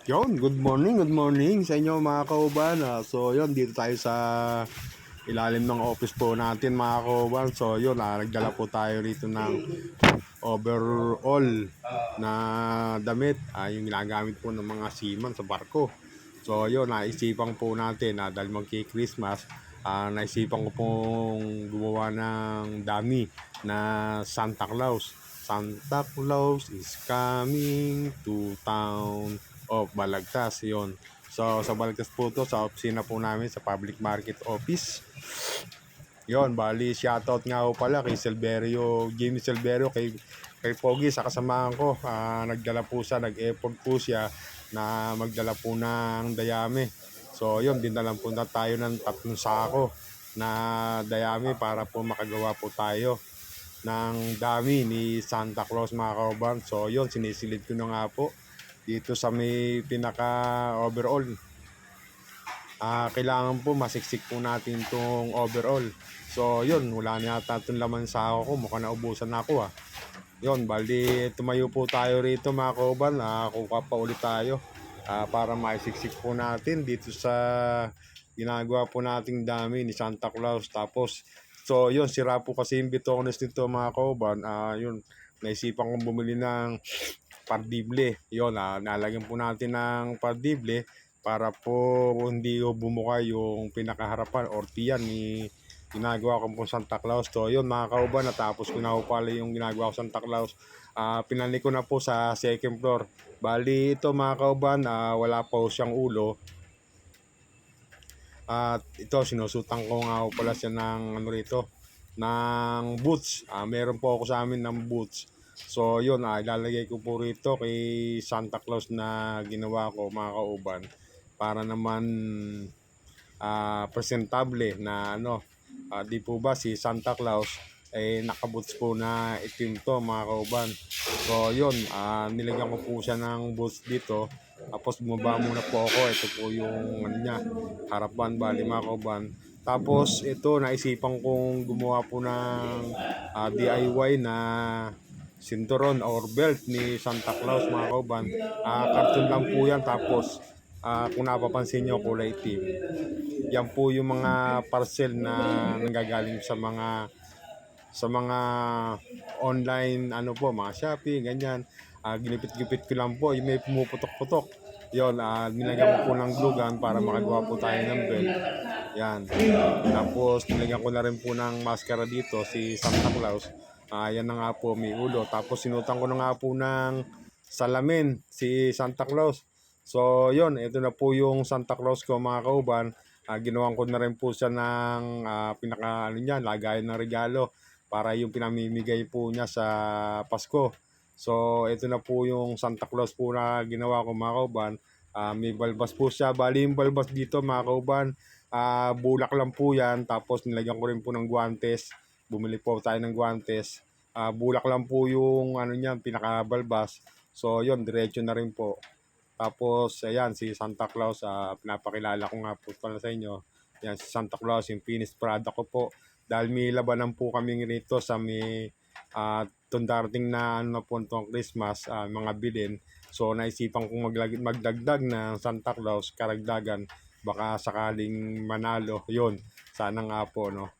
Good morning sa inyo mga kauban. So yun, dito tayo sa ilalim ng office po natin mga kauban. So yun, nagdala po tayo rito ng overall na damit, yung ginagamit po ng mga seaman sa barko. So yun, naisipan po natin dahil magki-Christmas, naisipan ko pong gumawa ng dummy na Santa Claus. Santa Claus is coming to town of Balagtas, yon. So sa Balagtas po to, sa opisina po namin sa public market office. Yon, bali shoutout nga po pala kay Silverio, Jimmy Silverio, kay Pogi sa kasamahan ko. Nagdala po siya, nag-effort po siya na magdala po ng dayami. So yon, dinalan po na tayo ng 3 sako na dayami para po makagawa po tayo ng dami ni Santa Claus mga kauban. So yon, sinisilid ko na nga po dito sa may pinaka overall. Kailangan po masiksik po natin itong overall. So yun, wala na yata itong laman sa ako ko, mukhang naubusan na ako Yun, bali tumayo po tayo rito mga kauban. Kukuha pa ulit tayo para maisiksik po natin dito sa ginagawa po nating dami ni Santa Claus. Tapos so yun, sira po kasi yung bitones nito mga kauban. Yun, naisipan kong bumili ng pardible. Yun, nalagyan po natin ng pardible para po hindi bumuka yung pinakaharapan or tiyan ni ginagawa ko po Santa Claus. So yun mga kauban, natapos ko na po pala yung ginagawa ko Santa Claus. Pinali ko na po sa second floor. Bali ito mga kauban, wala po siyang ulo. At ito, sinusutan ko nga po pala siya ng ano rito, ng boots. Meron po ako sa amin ng boots. So yun, ilalagay ko po rito kay Santa Claus na ginawa ko mga kauban, para naman presentable na ano. Di po ba si Santa Claus nakaboots po na itim to mga kauban. So yun, nilagyan ko po siya ng boots dito. Tapos bumaba muna po ako. Ito po yung ano niya, harapan, bali mga kauban. Tapos ito, naisipan kong gumawa po ng DIY na sinturon or belt ni Santa Claus mga kauban. Karton lang po yan. Tapos kung napapansin nyo, kulay itim. Yan po yung mga parcel na nanggagaling sa mga online ano po, mga Shopee, ganyan. Ginipit-gipit ko lang po, yung may pumuputok-putok. Yon, nilagyan ko po ng glue gun para makagawa po tayo ng belt. Yan. Tapos nilagyan ko na rin po ng maskara dito si Santa Claus. Yan na nga po, may ulo. Tapos sinutan ko na nga po ng salamin si Santa Claus. So yon, ito na po yung Santa Claus ko mga kauban. Ginawan ko na rin po siya ng pinaka ano niya, lagayan ng regalo para yung pinamimigay po niya sa Pasko. So ito na po yung Santa Claus po na ginawa ko mga kauban. May balbas po siya. Bali yung balbas dito mga kauban, bulak lang po yan. Tapos nilagyan ko rin po ng guantes. Bumili po tayo ng guantes. Bulak lang po yung ano niya, pinakabalbas. So yon, diretso na rin po. Tapos ayan si Santa Claus, pinapakilala ko nga po pala sa inyo. Yan si Santa Claus, yung finished product ko po. Dahil may labanan po kami rito sa may darating na ano na po itong Christmas, mga bilin. So naisipan kong magdagdag ng Santa Claus, karagdagan, baka sakaling manalo. Yun, sana nga po no.